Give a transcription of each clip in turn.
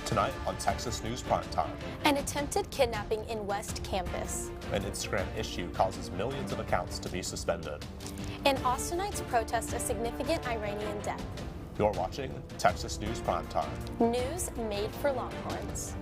Tonight on Texas News Primetime. An attempted kidnapping in West Campus. An Instagram issue causes millions of accounts to be suspended. And Austinites protest a significant Iranian death. You're watching Texas News Primetime. News made for Longhorns.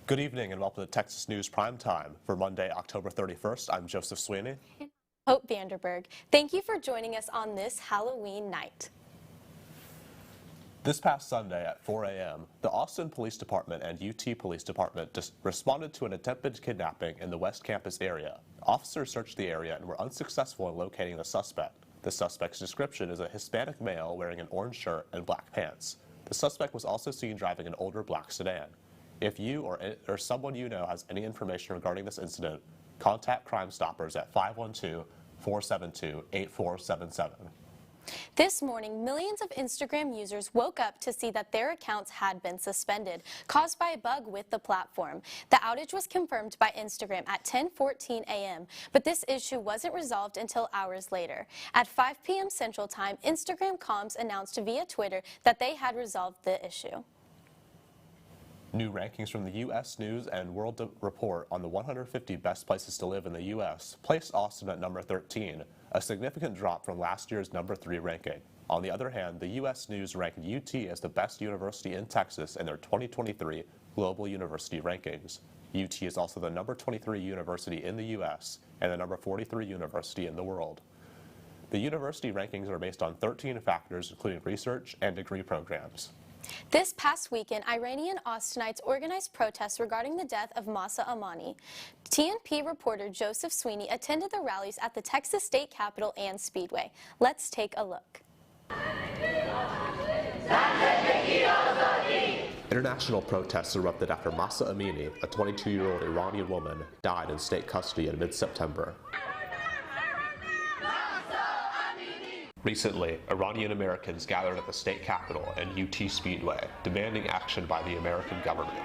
Good evening and welcome to Texas News Primetime. For Monday, October 31st, I'm Joseph Sweeney. Hope Vanderberg. Thank you for joining us on this Halloween night. This past Sunday at 4 a.m., the Austin Police Department and UT Police Department responded to an attempted kidnapping in the West Campus area. Officers searched the area and were unsuccessful in locating the suspect. The suspect's description is a Hispanic male wearing an orange shirt and black pants. The suspect was also seen driving an older black sedan. If you or someone you know has any information regarding this incident, contact Crime Stoppers at 512-472-8477. This morning, millions of Instagram users woke up to see that their accounts had been suspended, caused by a bug with the platform. The outage was confirmed by Instagram at 10:14 a.m., but this issue wasn't resolved until hours later. At 5 p.m. Central Time, Instagram comms announced via Twitter that they had resolved the issue. New rankings from the U.S. News and World Report on the 150 best places to live in the U.S. placed Austin at number 13, a significant drop from last year's number 3 ranking. On the other hand, the U.S. News ranked UT as the best university in Texas in their 2023 Global University Rankings. UT is also the number 23 university in the U.S. and the number 43 university in the world. The university rankings are based on 13 factors, including research and degree programs. This past weekend, Iranian Austinites organized protests regarding the death of Mahsa Amini. TNP reporter Joseph Sweeney attended the rallies at the Texas State Capitol and Speedway. Let's take a look. International protests erupted after Mahsa Amini, a 22-year-old Iranian woman, died in state custody in mid-September. Recently, Iranian Americans gathered at the state capitol and UT Speedway, demanding action by the American government.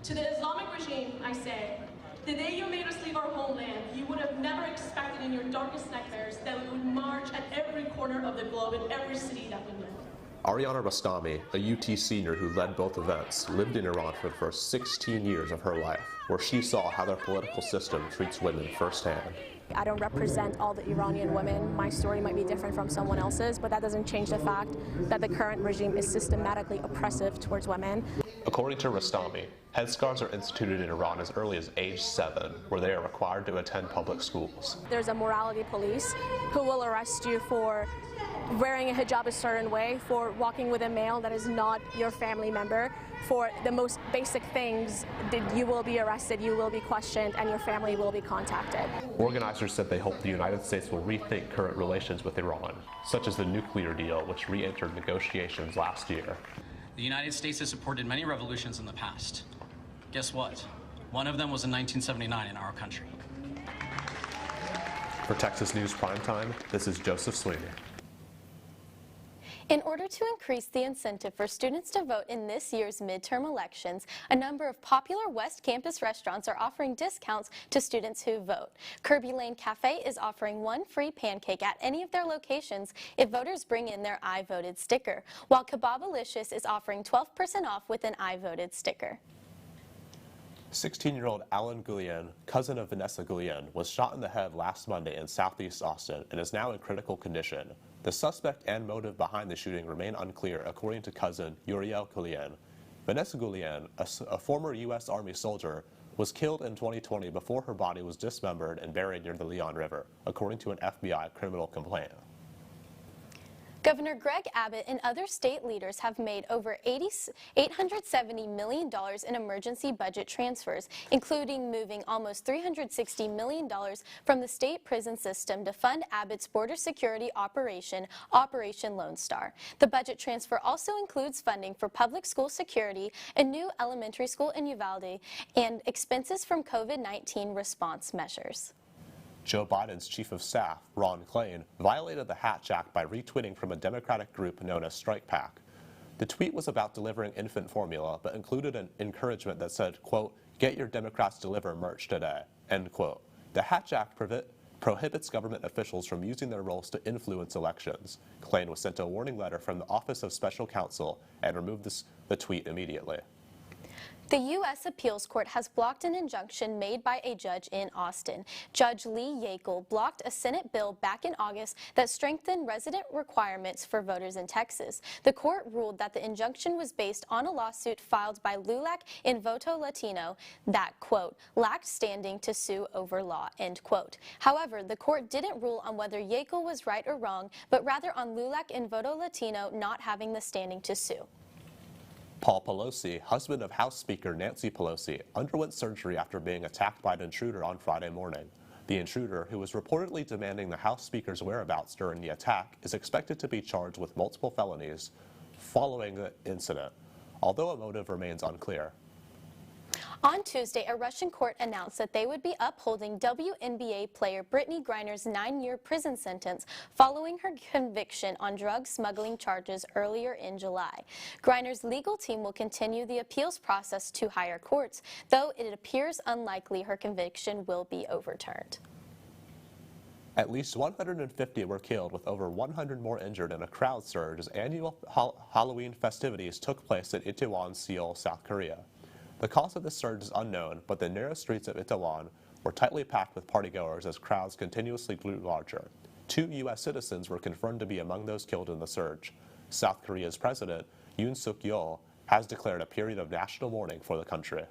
To the Islamic regime, I say, the day you made us leave our homeland, you would have never expected in your darkest nightmares that we would march at every corner of the globe in every city that we lived. Ariana Rostami, a UT senior who led both events, lived in Iran for the first 16 years of her life, where she saw how their political system treats women firsthand. I don't represent all the Iranian women. My story might be different from someone else's, but that doesn't change the fact that the current regime is systematically oppressive towards women. According to Rostami, headscarves are instituted in Iran as early as age 7, where they are required to attend public schools. There's a morality police who will arrest you for wearing a hijab a certain way, for walking with a male that is not your family member. For the most basic things, you will be arrested, you will be questioned, and your family will be contacted. Organizers said they hope the United States will rethink current relations with Iran, such as the nuclear deal, which re-entered negotiations last year. The United States has supported many revolutions in the past. Guess what? One of them was in 1979 in our country. For Texas News Primetime, this is Joseph Sweeney. In order to increase the incentive for students to vote in this year's midterm elections, a number of popular West Campus restaurants are offering discounts to students who vote. Kirby Lane Cafe is offering 1 free pancake at any of their locations if voters bring in their I voted sticker, while Kebabalicious is offering 12% off with an I voted sticker. 16-year-old Alan Goulian, cousin of Vanessa Goulian, was shot in the head last Monday in southeast Austin and is now in critical condition. The suspect and motive behind the shooting remain unclear, according to cousin Uriel Goulian. Vanessa Goulian, a former U.S. Army soldier, was killed in 2020 before her body was dismembered and buried near the Leon River, according to an FBI criminal complaint. Governor Greg Abbott and other state leaders have made over $870 million in emergency budget transfers, including moving almost $360 million from the state prison system to fund Abbott's border security operation, Operation Lone Star. The budget transfer also includes funding for public school security, a new elementary school in Uvalde, and expenses from COVID-19 response measures. Joe Biden's chief of staff, Ron Klain, violated the Hatch Act by retweeting from a Democratic group known as Strike PAC. The tweet was about delivering infant formula, but included an encouragement that said, quote, Get your Democrats Deliver merch today, end quote. The Hatch Act prohibits government officials from using their roles to influence elections. Klain was sent a warning letter from the Office of Special Counsel and removed the tweet immediately. The U.S. Appeals Court has blocked an injunction made by a judge in Austin. Judge Lee Yackel blocked a Senate bill back in August that strengthened resident requirements for voters in Texas. The court ruled that the injunction was based on a lawsuit filed by LULAC in Voto Latino that, quote, lacked standing to sue over law, end quote. However, the court didn't rule on whether Yackel was right or wrong, but rather on LULAC in Voto Latino not having the standing to sue. Paul Pelosi, husband of House Speaker Nancy Pelosi, underwent surgery after being attacked by an intruder on Friday morning. The intruder, who was reportedly demanding the House Speaker's whereabouts during the attack, is expected to be charged with multiple felonies following the incident, although a motive remains unclear. On Tuesday, a Russian court announced that they would be upholding WNBA player Brittany Griner's 9-year prison sentence following her conviction on drug smuggling charges earlier in July. Griner's legal team will continue the appeals process to higher courts, though it appears unlikely her conviction will be overturned. At least 150 were killed, with over 100 more injured in a crowd surge as annual Halloween festivities took place in Itaewon, Seoul, South Korea. The cause of the surge is unknown, but the narrow streets of Itaewon were tightly packed with partygoers as crowds continuously grew larger. 2 U.S. citizens were confirmed to be among those killed in the surge. South Korea's President, Yoon Suk-yeol, has declared a period of national mourning for the country.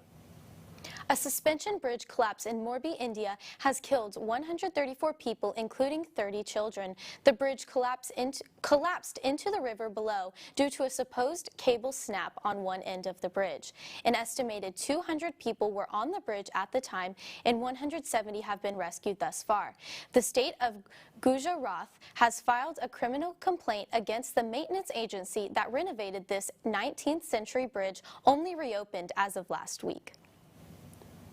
A suspension bridge collapse in Morbi, India has killed 134 people, including 30 children. The bridge collapsed into the river below due to a supposed cable snap on one end of the bridge. An estimated 200 people were on the bridge at the time, and 170 have been rescued thus far. The state of Gujarat has filed a criminal complaint against the maintenance agency that renovated this 19th century bridge, only reopened as of last week.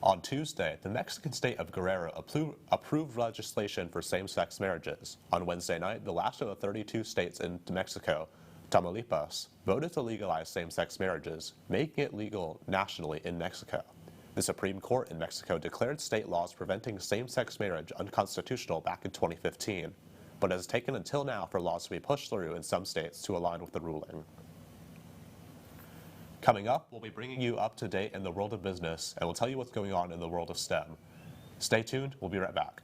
On Tuesday, the Mexican state of Guerrero approved legislation for same-sex marriages. On Wednesday night, the last of the 32 states in Mexico, Tamaulipas, voted to legalize same-sex marriages, making it legal nationally in Mexico. The Supreme Court in Mexico declared state laws preventing same-sex marriage unconstitutional back in 2015, but it has taken until now for laws to be pushed through in some states to align with the ruling. Coming up, we'll be bringing you up to date in the world of business, and we'll tell you what's going on in the world of STEM. Stay tuned, we'll be right back.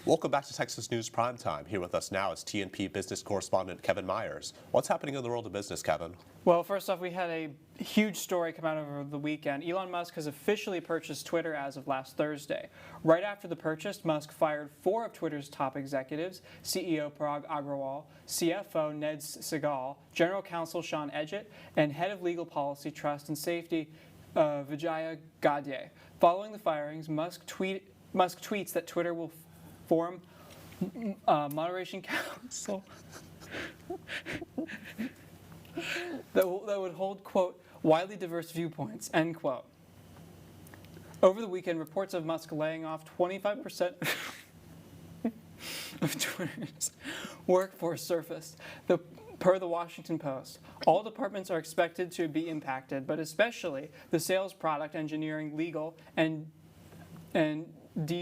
Welcome back to Texas News Primetime. Here with us now is TNP business correspondent Kevin Myers. What's happening in the world of business, Kevin? Well, first off, we had a huge story come out over the weekend. Elon Musk has officially purchased Twitter as of last Thursday. Right after the purchase, Musk fired 4 of Twitter's top executives: CEO Parag Agrawal, CFO Ned Segal, General Counsel Sean Edgett, and Head of Legal Policy, Trust and Safety Vijaya Gadye. Following the firings, Musk tweets that Twitter will form moderation council that would hold, quote, widely diverse viewpoints, end quote. Over the weekend, reports of Musk laying off 25% of Twitter's workforce surfaced, per the Washington Post. All departments are expected to be impacted, but especially the sales, product, engineering, legal, and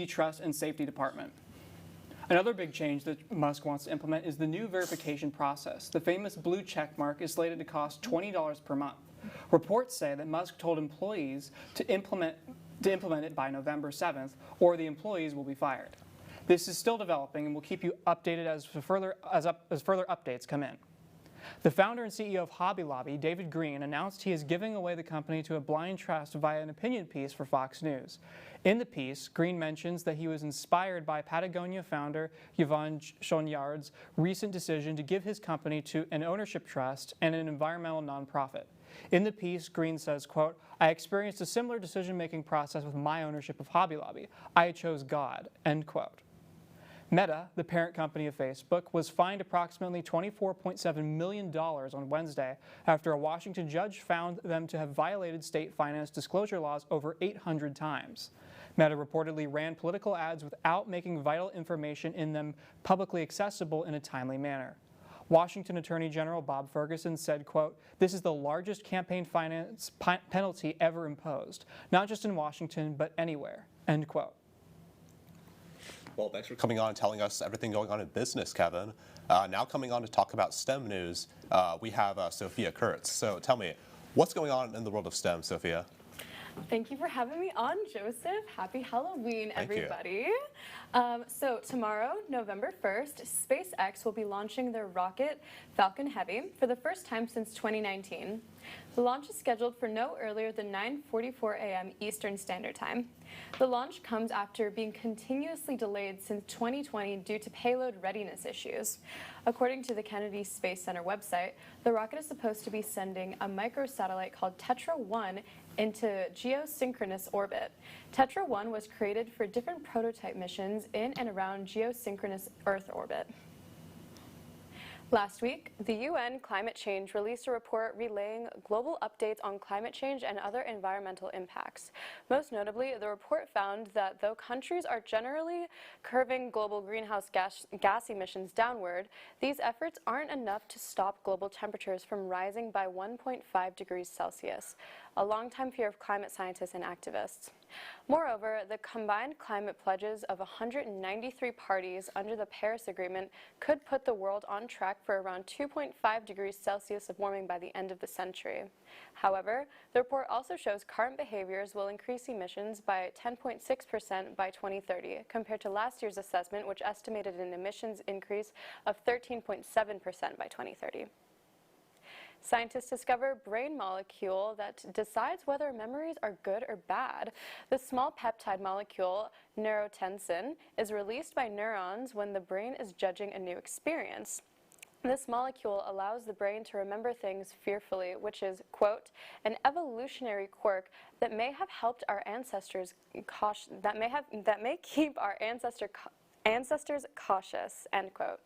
trust and safety department. Another big change that Musk wants to implement is the new verification process. The famous blue check mark is slated to cost $20 per month. Reports say that Musk told employees to implement it by November 7th, or the employees will be fired. This is still developing, and we'll keep you updated as further updates come in. The founder and CEO of Hobby Lobby, David Green, announced he is giving away the company to a blind trust via an opinion piece for Fox News. In the piece, Green mentions that he was inspired by Patagonia founder Yvon Chouinard's recent decision to give his company to an ownership trust and an environmental nonprofit. In the piece, Green says, quote, "I experienced a similar decision-making process with my ownership of Hobby Lobby. I chose God," end quote. Meta, the parent company of Facebook, was fined approximately $24.7 million on Wednesday after a Washington judge found them to have violated state finance disclosure laws over 800 times. Meta reportedly ran political ads without making vital information in them publicly accessible in a timely manner. Washington Attorney General Bob Ferguson said, quote, "This is the largest campaign finance penalty ever imposed, not just in Washington, but anywhere," end quote. Well, thanks for coming on and telling us everything going on in business, Kevin. Now coming on to talk about STEM news, we have Sophia Kurtz. So tell me, what's going on in the world of STEM, Sophia? Thank you for having me on, Joseph. Happy Halloween, everybody. So tomorrow, November 1st, SpaceX will be launching their rocket Falcon Heavy for the first time since 2019. The launch is scheduled for no earlier than 9:44 a.m. Eastern Standard Time. The launch comes after being continuously delayed since 2020 due to payload readiness issues. According to the Kennedy Space Center website, the rocket is supposed to be sending a microsatellite called Tetra-1 into geosynchronous orbit. Tetra-1 was created for different prototype missions in and around geosynchronous Earth orbit. Last week, the UN Climate Change released a report relaying global updates on climate change and other environmental impacts. Most notably, the report found that though countries are generally curbing global greenhouse gas emissions downward, these efforts aren't enough to stop global temperatures from rising by 1.5 degrees Celsius, a longtime fear of climate scientists and activists. Moreover, the combined climate pledges of 193 parties under the Paris Agreement could put the world on track for around 2.5 degrees Celsius of warming by the end of the century. However, the report also shows current behaviors will increase emissions by 10.6% by 2030, compared to last year's assessment, which estimated an emissions increase of 13.7% by 2030. Scientists discover a brain molecule that decides whether memories are good or bad. The small peptide molecule, neurotensin, is released by neurons when the brain is judging a new experience. This molecule allows the brain to remember things fearfully, which is, quote, "an evolutionary quirk that may have helped our ancestors that may keep our ancestors cautious," end quote.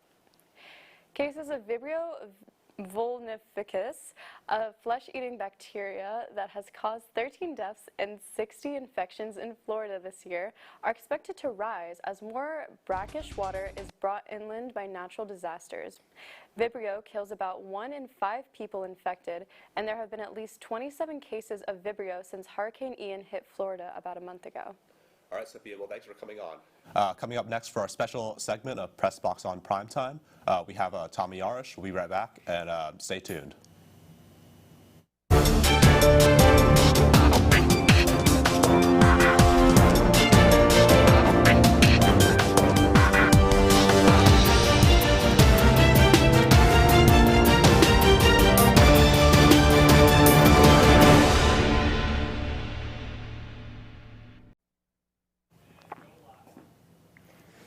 Cases of Vibrio vulnificus, a flesh-eating bacteria that has caused 13 deaths and 60 infections in Florida this year, are expected to rise as more brackish water is brought inland by natural disasters. Vibrio kills about 1 in 5 people infected, and there have been at least 27 cases of Vibrio since Hurricane Ian hit Florida about a month ago. All right, Sophia, well, thanks for coming on. Coming up next for our special segment of Press Box on Primetime, we have Tommy Yarish. We'll be right back, and stay tuned.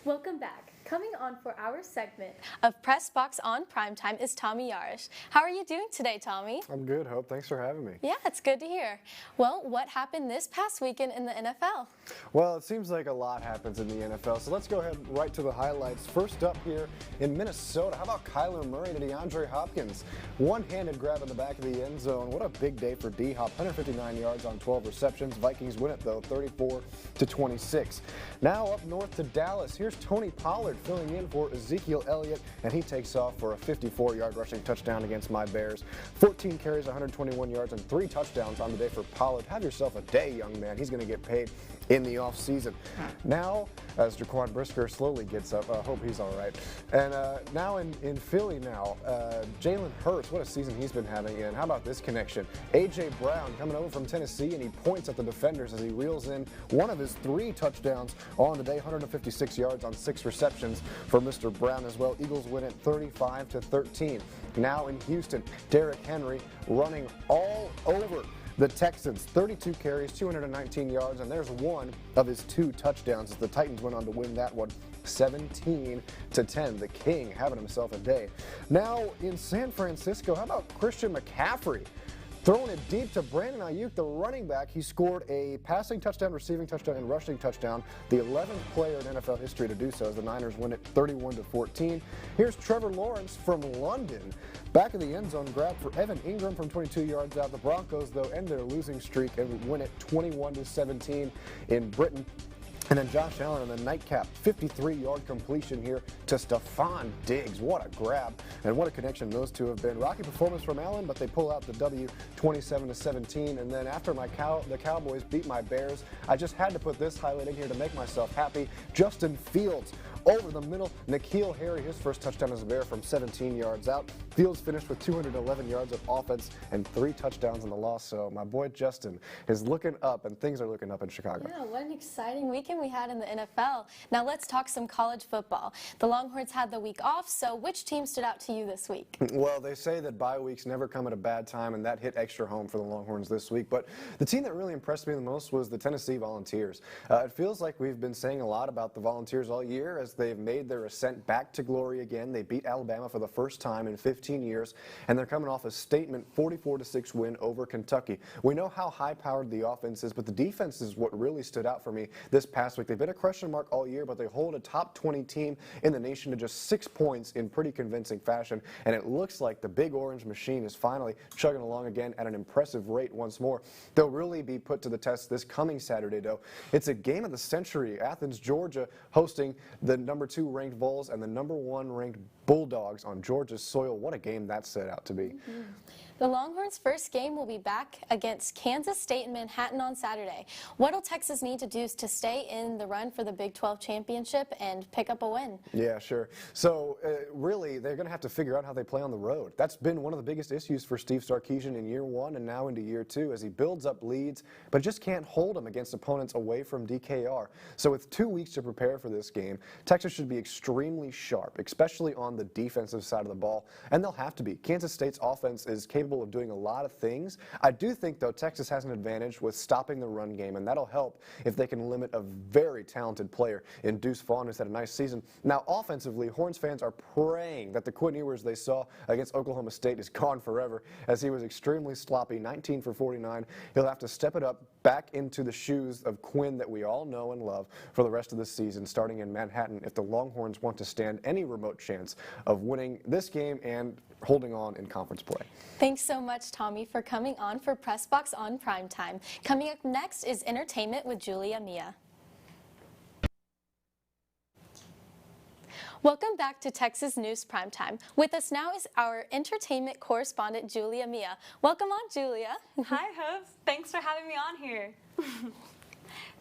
Welcome back. Coming on for our segment of Press Box on Primetime is Tommy Yarish. How are you doing today, Tommy? I'm good, Hope. Thanks for having me. Yeah, it's good to hear. Well, what happened this past weekend in the NFL? Well, it seems like a lot happens in the NFL, so let's go ahead right to the highlights. First up here in Minnesota, how about Kyler Murray to DeAndre Hopkins? One-handed grab in the back of the end zone. What a big day for D-Hop. 159 yards on 12 receptions. Vikings win it, though, 34-26. Now up north to Dallas. Here's Tony Pollard filling in for Ezekiel Elliott, and he takes off for a 54-yard rushing touchdown against my Bears. 14 carries, 121 yards, and 3 touchdowns on the day for Pollard. Have yourself a day, young man. He's going to get paid in the offseason. Now, as Jaquan Brisker slowly gets up, I hope he's all right. And now in Philly now, Jalen Hurts, what a season he's been having. And how about this connection? A.J. Brown coming over from Tennessee, and he points at the defenders as he reels in one of his 3 touchdowns on the day, 156 yards on 6 receptions for Mr. Brown as well. Eagles win it 35-13. Now in Houston, Derrick Henry running all over the Texans. 32 carries, 219 yards, and there's one of his 2 touchdowns as the Titans went on to win that one 17-10. The King having himself a day. Now in San Francisco, how about Christian McCaffrey? Throwing it deep to Brandon Ayuk, the running back. He scored a passing touchdown, receiving touchdown, and rushing touchdown. The 11th player in NFL history to do so as the Niners win it 31-14. Here's Trevor Lawrence from London. Back of the end zone grab for Evan Ingram from 22 yards out. The Broncos, though, end their losing streak and win it 21-17 in Britain. And then Josh Allen on the nightcap, 53-yard completion here to Stephon Diggs. What a grab and what a connection those two have been. Rocky performance from Allen, but they pull out the W 27-17. And then after the Cowboys beat my Bears, I just had to put this highlight in here to make myself happy. Justin Fields over the middle. N'Keal Harry, his first touchdown as a Bear from 17 yards out. Fields finished with 211 yards of offense and 3 touchdowns in the loss. So my boy Justin is looking up, and things are looking up in Chicago. Yeah, what an exciting weekend we had in the NFL. Now let's talk some college football. The Longhorns had the week off, so which team stood out to you this week? Well, they say that bye weeks never come at a bad time, and that hit extra home for the Longhorns this week. But the team that really impressed me the most was the Tennessee Volunteers. It feels like we've been saying a lot about the Volunteers all year as they've made their ascent back to glory again. They beat Alabama for the first time in 15 years, and they're coming off a statement 44-6 win over Kentucky. We know how high-powered the offense is, but the defense is what really stood out for me this past week. They've been a question mark all year, but they hold a top 20 team in the nation to just 6 points in pretty convincing fashion, and it looks like the Big Orange machine is finally chugging along again at an impressive rate once more. They'll really be put to the test this coming Saturday, though. It's a game of the century. Athens, Georgia, hosting the number 2 ranked Vols and the number 1 ranked Bulldogs on Georgia's soil. What a game that set out to be. The Longhorns' first game will be back against Kansas State in Manhattan on Saturday. What will Texas need to do to stay in the run for the Big 12 championship and pick up a win? Yeah, sure. So really, they're going to have to figure out how they play on the road. That's been one of the biggest issues for Steve Sarkisian in year 1 and now into year 2 as he builds up leads, but just can't hold them against opponents away from DKR. So with 2 weeks to prepare for this game, Texas should be extremely sharp, especially on the defensive side of the ball, and they'll have to be. Kansas State's offense is capable of doing a lot of things. I do think, though, Texas has an advantage with stopping the run game, and that'll help if they can limit a very talented player in Deuce Vaughn, who's had a nice season. Now, offensively, Horns fans are praying that the Quinn Ewers they saw against Oklahoma State is gone forever, as he was extremely sloppy, 19 for 49. He'll have to step it up back into the shoes of Quinn that we all know and love for the rest of the season, starting in Manhattan, if the Longhorns want to stand any remote chance of winning this game and holding on in conference play. Thanks so much, Tommy, for coming on for Press Box on Primetime. Coming up next is Entertainment with Julia Mia. Welcome back to Texas News Primetime. With us now is our entertainment correspondent, Julia Mia. Welcome on, Julia. Hi, Hooves. Thanks for having me on here.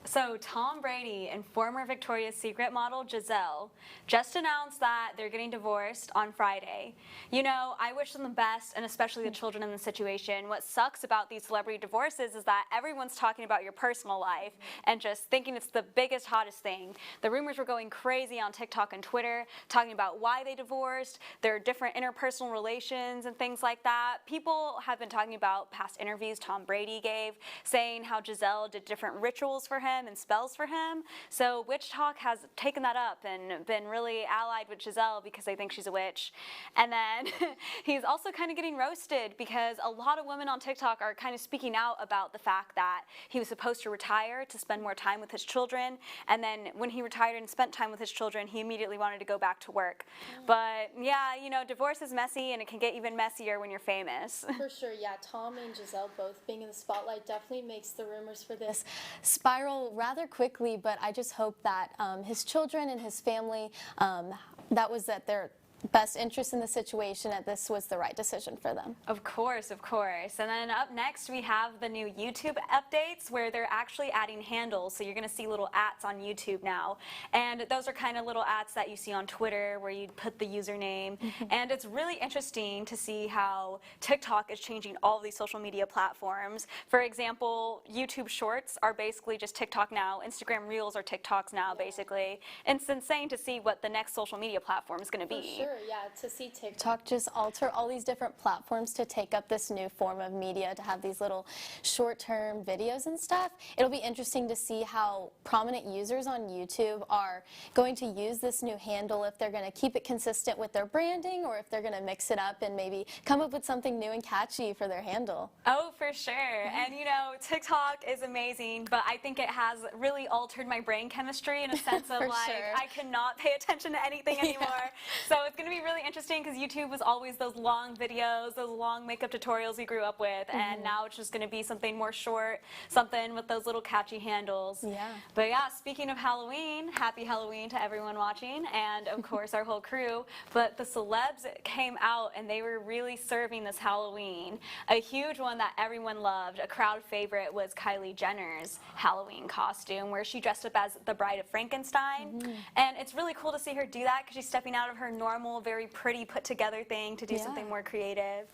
So Tom Brady and former Victoria's Secret model Giselle just announced that they're getting divorced on Friday. You know, I wish them the best, and especially the children in the situation. What sucks about these celebrity divorces is that everyone's talking about your personal life and just thinking it's the biggest, hottest thing. The rumors were going crazy on TikTok and Twitter, talking about why they divorced, their different interpersonal relations and things like that. People have been talking about past interviews Tom Brady gave, saying how Giselle did different rituals for him and spells for him. So Witch Talk has taken that up and been really allied with Giselle because they think she's a witch. And then he's also kind of getting roasted because a lot of women on TikTok are kind of speaking out about the fact that he was supposed to retire to spend more time with his children, and then when he retired and spent time with his children, he immediately wanted to go back to work. But yeah, you know, divorce is messy, and it can get even messier when you're famous. For sure, yeah. Tom and Giselle both being in the spotlight definitely makes the rumors for this spiral rather quickly, but I just hope that his children and his family, that was at their best interest in the situation, that this was the right decision for them. Of course, of course. And then up next we have the new YouTube updates where they're actually adding handles, so you're going to see little ats on YouTube now, and those are kind of little ats that you see on Twitter where you put the username. And it's really interesting to see how TikTok is changing all of these social media platforms. For example, YouTube Shorts are basically just TikTok now, Instagram Reels are TikToks now basically, and it's insane to see what the next social media platform is going to be. For sure. Yeah, to see TikTok just alter all these different platforms to take up this new form of media, to have these little short-term videos and stuff. It'll be interesting to see how prominent users on YouTube are going to use this new handle, if they're going to keep it consistent with their branding or if they're going to mix it up and maybe come up with something new and catchy for their handle. Oh, for sure. And you know, TikTok is amazing, but I think it has really altered my brain chemistry in a sense of like, sure. I cannot pay attention to anything anymore. So it's going to be really interesting because YouTube was always those long videos, those long makeup tutorials we grew up with, and now it's just going to be something more short, something with those little catchy handles. Yeah. But yeah, speaking of Halloween, happy Halloween to everyone watching, and of course our whole crew. But the celebs came out and they were really serving this Halloween. A huge one that everyone loved, a crowd favorite, was Kylie Jenner's Halloween costume, where she dressed up as the Bride of Frankenstein. And it's really cool to see her do that because she's stepping out of her normal, very pretty, put together thing to do something more creative.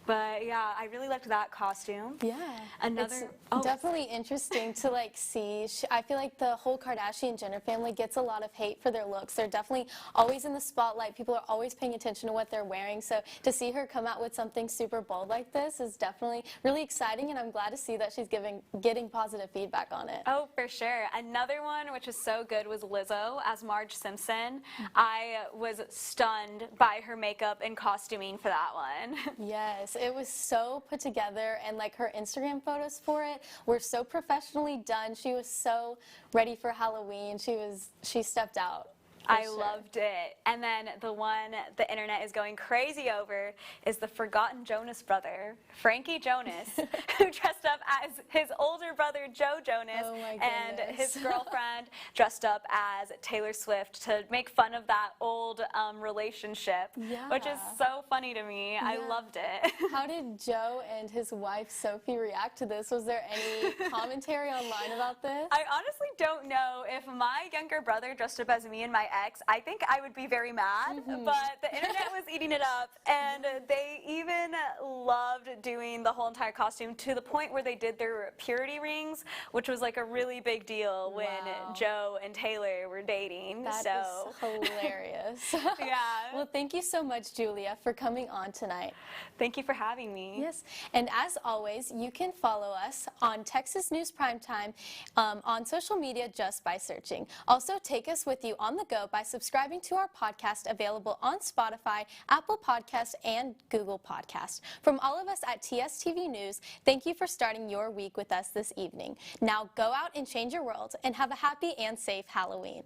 But yeah, I really liked that costume. Yeah. Another, it's definitely interesting to like see. I feel like the whole Kardashian-Jenner family gets a lot of hate for their looks. They're definitely always in the spotlight. People are always paying attention to what they're wearing. So to see her come out with something super bold like this is definitely really exciting, and I'm glad to see that she's getting positive feedback on it. Oh, for sure. Another one which was so good was Lizzo as Marge Simpson. I was stunned by her makeup and costuming for that one. Yes, it was so put together, and like her Instagram photos for it were so professionally done. She was so ready for Halloween. She stepped out. I loved it. And then the one the internet is going crazy over is the forgotten Jonas brother, Frankie Jonas, who dressed up as his older brother, Joe Jonas, and his girlfriend dressed up as Taylor Swift to make fun of that old relationship, which is so funny to me. I loved it. How did Joe and his wife, Sophie, react to this? Was there any commentary online about this? I honestly don't know. If my younger brother dressed up as me and my ex, I think I would be very mad, but the internet was eating it up, and they even loved doing the whole entire costume to the point where they did their purity rings, which was like a really big deal when Joe and Taylor were dating. That is hilarious. Yeah. Well, thank you so much, Julia, for coming on tonight. Thank you for having me. Yes, and as always, you can follow us on Texas News Primetime on social media just by searching. Also, take us with you on the go by subscribing to our podcast, available on Spotify, Apple Podcasts, and Google Podcasts. From all of us at TSTV News, thank you for starting your week with us this evening. Now go out and change your world, and have a happy and safe Halloween.